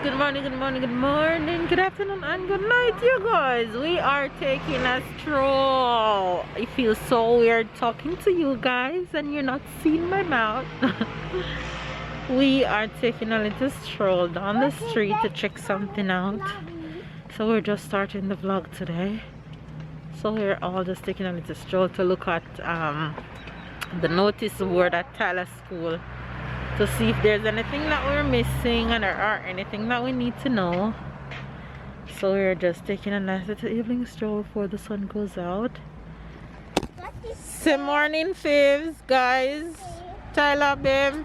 good morning, good morning, good morning, good afternoon, and good night, you guys. We are taking a stroll. It feels so weird talking to you guys and you're not seeing my mouth. We are taking a little stroll down the street to check something out. So we're just starting the vlog today. So we're all just taking a little stroll to look at the notice board at Tyler School, to see if there's anything that we're missing and or anything that we need to know. So we're just taking a nice little evening stroll before the sun goes out. Say morning, Fivs, guys. Tyler, babe.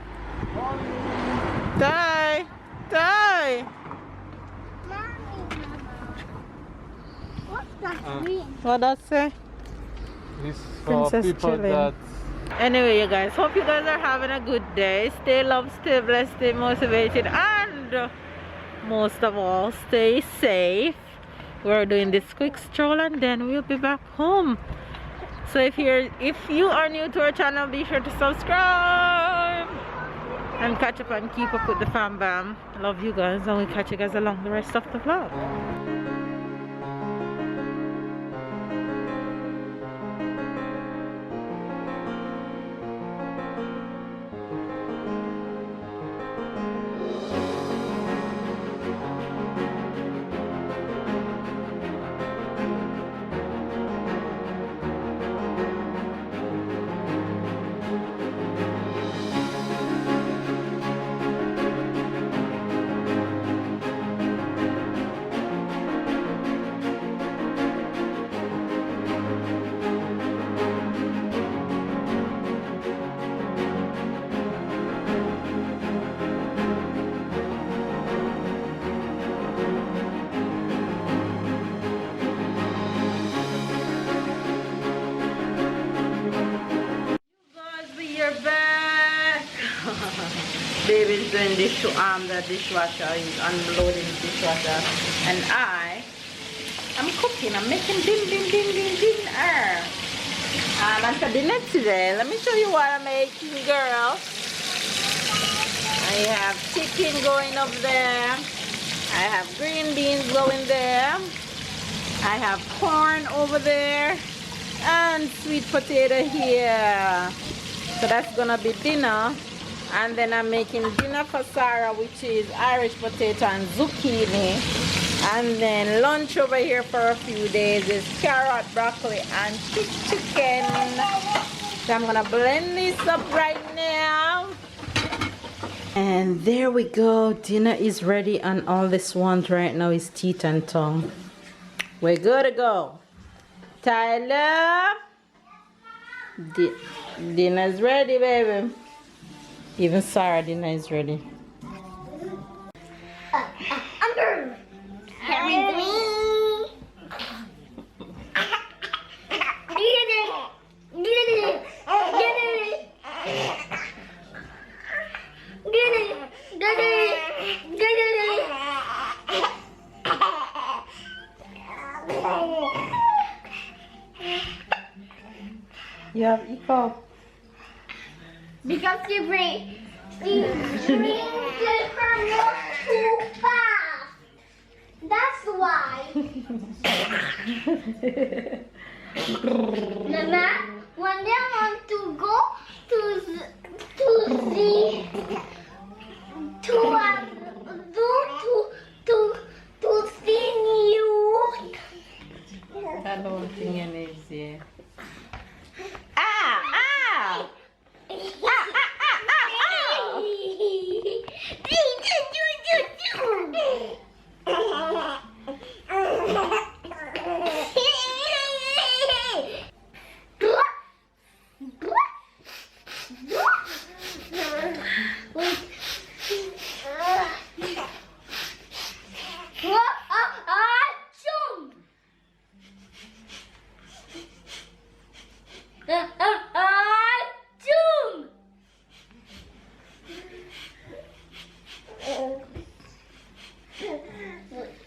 Ty. What's that mean? What does say? This for Princess people chilling. that Anyway, you guys, hope you guys are having a good day. Stay loved, stay blessed, stay motivated, and most of all, stay safe. We're doing this quick stroll and then we'll be back home. So if you are new to our channel, be sure to subscribe and catch up and keep up with the fam bam. Love you guys, and we'll catch you guys along the rest of the vlog. Baby's doing the dishwasher. He's unloading the dishwasher, and I'm cooking. I'm making dinner. And for dinner today, let me show you what I'm making, girl. I have chicken going up there. I have green beans going there. I have corn over there, and sweet potato here. So that's gonna be dinner. And then I'm making dinner for Sarah, which is Irish potato and zucchini. And then lunch over here for a few days is carrot, broccoli, and chicken. So I'm gonna blend this up right now. And there we go. Dinner is ready, and all this want right now is teeth and tongue. We're good to go. Tyler, dinner's ready, baby. Even Sarah dinner is ready. You have eco. Because you bring her milk too fast. That's why. Mama, when they want to go to see you. That whole thing is here.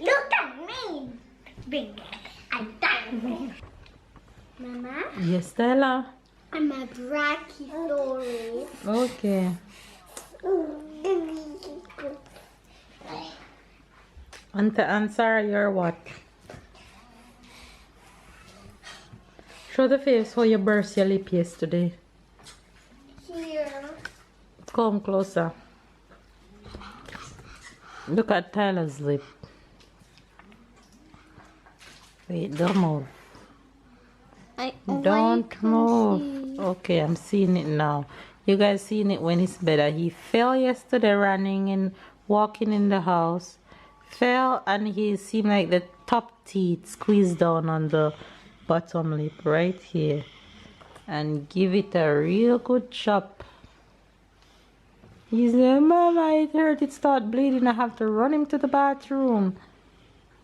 Look at me, big and tiny. Mama? Yes, Stella. I'm a brachiosaurus. Okay. And Sarah, you're what? Show the face how you burst your lip yesterday. Here. Come closer. Look at Tyler's lip. Wait, don't move. Don't move. Okay, I'm seeing it now. You guys seen it when it's better. He fell yesterday running and walking in the house. Fell and he seemed like the top teeth squeezed down on the bottom lip right here. And give it a real good chop. He said, Mama, it hurt. It start bleeding. I have to run him to the bathroom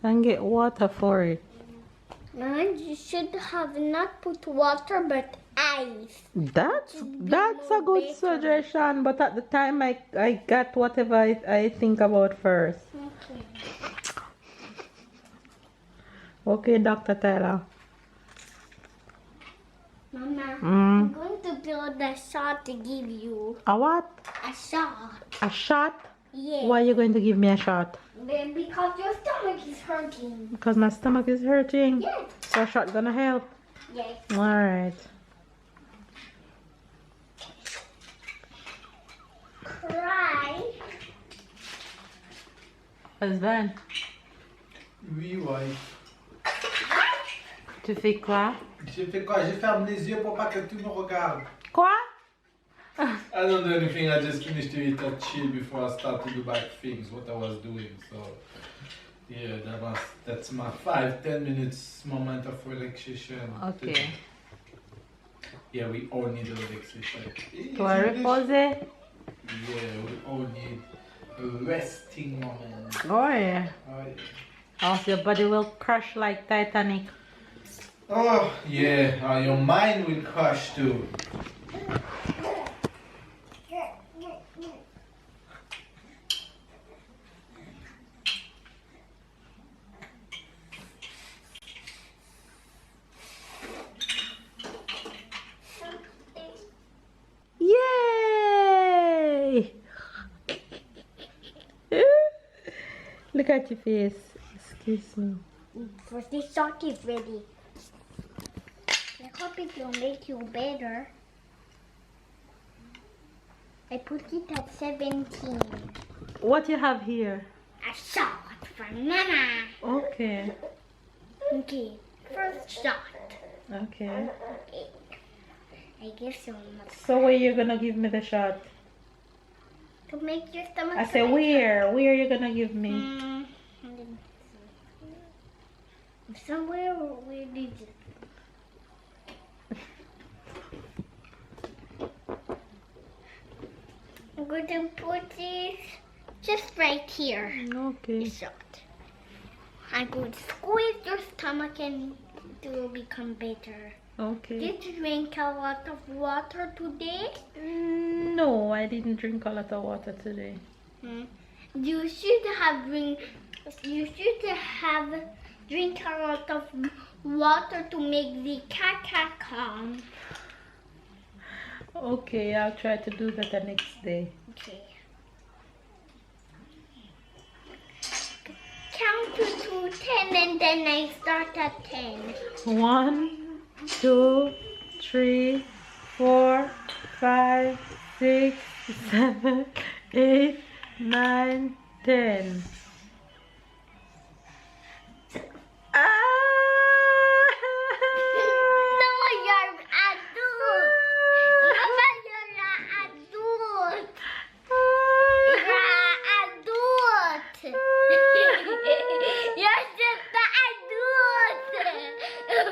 and get water for it. Man, you should have not put water but ice. That's a good better. suggestion, but at the time I got whatever I think about first. Okay. Okay, Dr. Tyler. Mama, Mm. I'm going to build a shot to give you. A what? A shot. A shot? Yes. Why are you going to give me a shot? Because your stomach is hurting. Because my stomach is hurting? Yes. So a shot gonna help? Yes. Alright. Cry. Husband, Oui, ouais. tu fais quoi? J'ai fait quoi? J'ai fermé les yeux pour pas que tu me regardes. Quoi? I don't do anything. I just finished to eat a chill before I start to do back things, what I was doing. So, yeah, that's my 5-10 minutes moment of relaxation. Okay. Yeah, we all need a relaxation. Toi reposer? Yeah, we all need a resting moment. Oh yeah. Oh, yeah. Else your body will crush like Titanic. Oh, yeah, your mind will crush too. Yay! Look at your face. Excuse me. First, this shot is ready. I hope it will make you better. I put it at 17. What you have here? A shot for Mama. Okay. Okay, first shot. Okay. Okay. I guess so much. So where you gonna give me the shot? To make your stomach. I say where? Where you gonna give me? Somewhere where did you? I'm going to put this just right here. Okay. The shot. I'm going to squeeze your stomach and it will become better. Okay. Did you drink a lot of water today? No, I didn't drink a lot of water today. You should have drink. You should have drink a lot of water to make the caca come. Okay, I'll try to do that the next day. Okay. Count to 10 and then I start at 10. 1, 2, 3, 4, 5, 6, 7, 8, 9, 10. No, you're adult. Mama, you're an adult. You're adult. You're just an adult.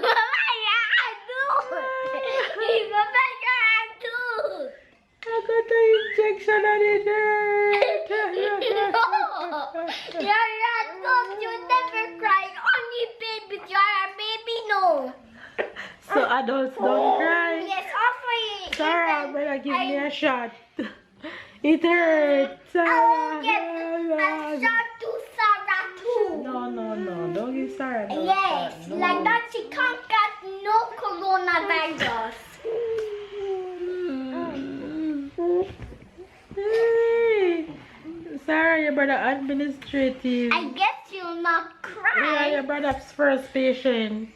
Mama, you're adult. Mama, you're adult. I got the injection on it. No, you're an adult. You never cry. Only babies. You're a baby, no. So adults don't cry. Yes, offer it. Sarah, better give me a shot. It hurts. I will get a shot to Sarah too. No. Don't give Sarah no Yes, shot. No. like that she can't get no coronavirus. Hey, Sarah, your brother administrative. I guess you'll not Yeah, cry. your brother's first patient.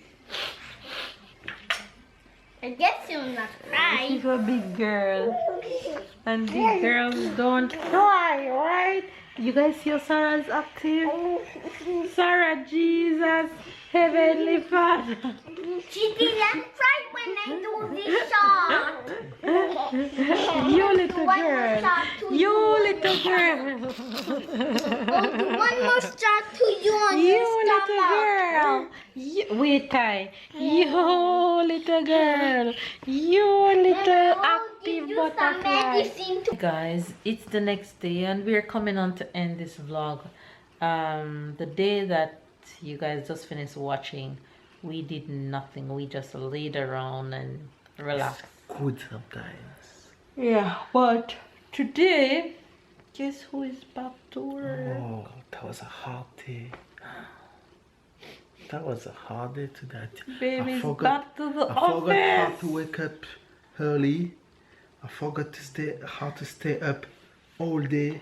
I guess you'll not cry. She's a big girl. And big girls don't cry, right? You guys see how Sarah's active? Sarah, Jesus, Heavenly Father. She didn't cry when I do this shot. You little One more girl. shot to You little girl. Oh, do one more shot to you on You your little stomach. girl. Wait, Ty. You little girl. You little active Give you some butterfly. medicine to Guys, it's the next day and we're coming on to end this vlog. The day that you guys just finished watching, we did nothing. We just laid around and relaxed. Good sometimes. Yeah, but today, guess who is back to work? Oh, that was a hard day. That was a hard day today. Baby's back to the I forgot how office. to wake up early. I forgot how to stay up all day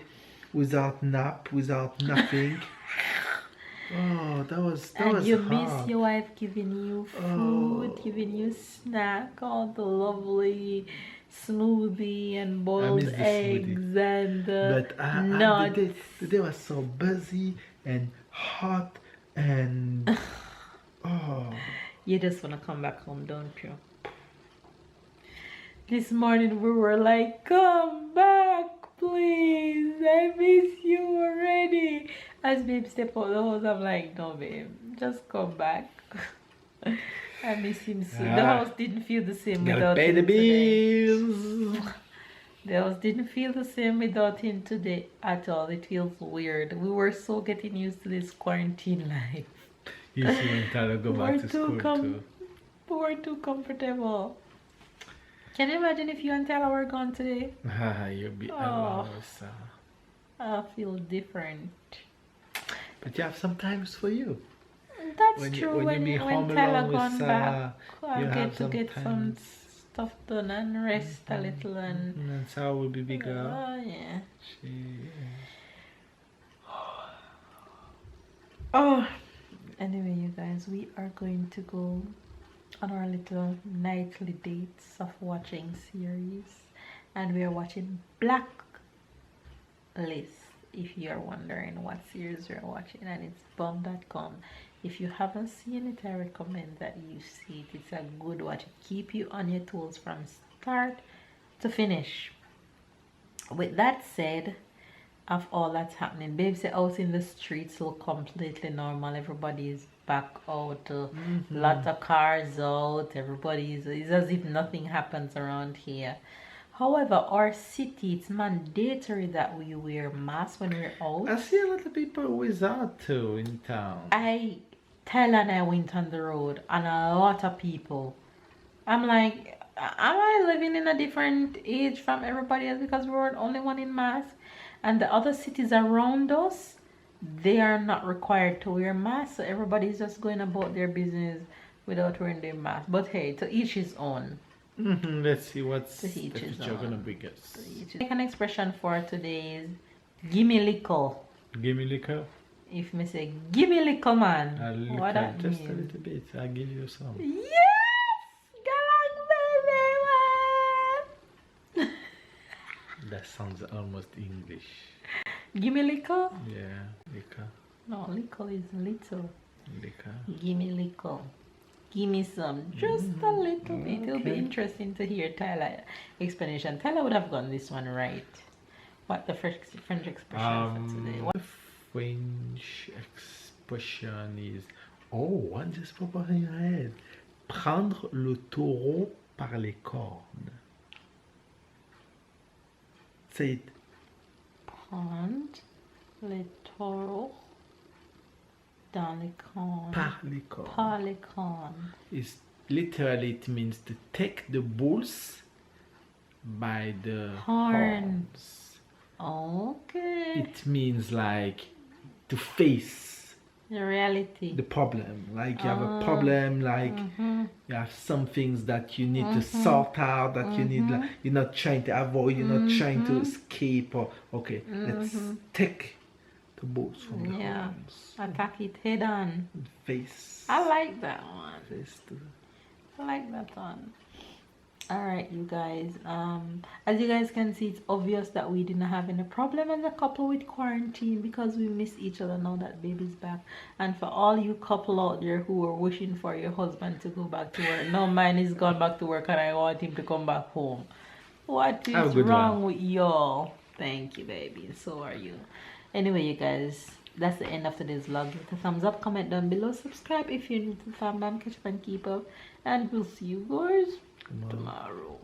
without nap, without nothing. Oh, that was And you hard. miss your wife giving you food, giving you snack, all the lovely smoothie and boiled miss the eggs and But nuts. the day was so busy and hot and oh. You just want to come back home, don't you? This morning we were like, come back, please. I miss you already. As babe step out the house, I'm like, no, babe, just come back. I miss him so. The house didn't feel the same Gotta without pay him the today. bills. The house didn't feel the same without him today at all. It feels weird. We were so getting used to this quarantine life. You see when Tyler go back to school too. We were too comfortable. Can you imagine if you and Tyler were gone today? You'll be Oh. I feel different. But you have some times for you. That's When you- true. when you When, be when home Tyler alone with gone back, I you get have to some get some times. stuff done and rest a little and. And Sarah will be bigger. Oh yeah. Oh. Anyway, you guys, we are going to go on our little nightly dates of watching series, and we are watching Blacklist. If you are wondering what series we are watching, and it's bomb.com. If you haven't seen it, I recommend that you see it. It's a good watch. It keep you on your toes from start to finish. With that said, of all that's happening, babes out in the streets look completely normal. Everybody is back out. Lot of cars out. Everybody is. It's as if nothing happens around here. However, our city, it's mandatory that we wear masks when we're out. I see a lot of people without too in town. Tyler and I went on the road, and a lot of people. I'm like, am I living in a different age from everybody else because we were the only one in mask? And the other cities around us, they are not required to wear masks, so everybody's just going about their business without wearing their mask. But hey, to each his own. Let's see what's To the each his future own. gonna bring us. Like an expression for today is, gimme liquor. Give me liquor. If me say, gimme liquor, man. A little, What that just a means? little bit. I'll give you some. Yes! Go on, baby! That sounds almost English. Gimme liquor? Yeah, liquor, No, liquor is little. liquor. Gimme liquor. Gimme some. Just a little bit. It'll be Okay. interesting to hear Tyler's explanation. Tyler would have gotten this one right. What the French expression for today? What? The French expression is, oh, what just popped up in your head? Prendre le taureau par les cornes. Say it. Prendre le taureau dans les cornes. Par les cornes. Par les cornes. It's literally, it means to take the bulls by the Horns. horns. Okay. It means like to face The reality. the problem. Like you have a problem, like you have some things that you need to sort out, that you need, like, you're not trying to avoid, you're not trying to escape, or okay, let's take to boats from the Yeah. arms. Attack it head on. And face. I like that one. Face too. I like that one. Alright, you guys. As you guys can see, it's obvious that we didn't have any problem as a couple with quarantine because we miss each other now that baby's back. And for all you couple out there who are wishing for your husband to go back to work, no, mine is gone back to work and I want him to come back home. What is wrong with y'all? Thank you, baby. So are you. Anyway, you guys, that's the end of today's vlog. Give it a thumbs up, comment down below, subscribe if you're new to the family, catch up and keep up, and we'll see you guys tomorrow.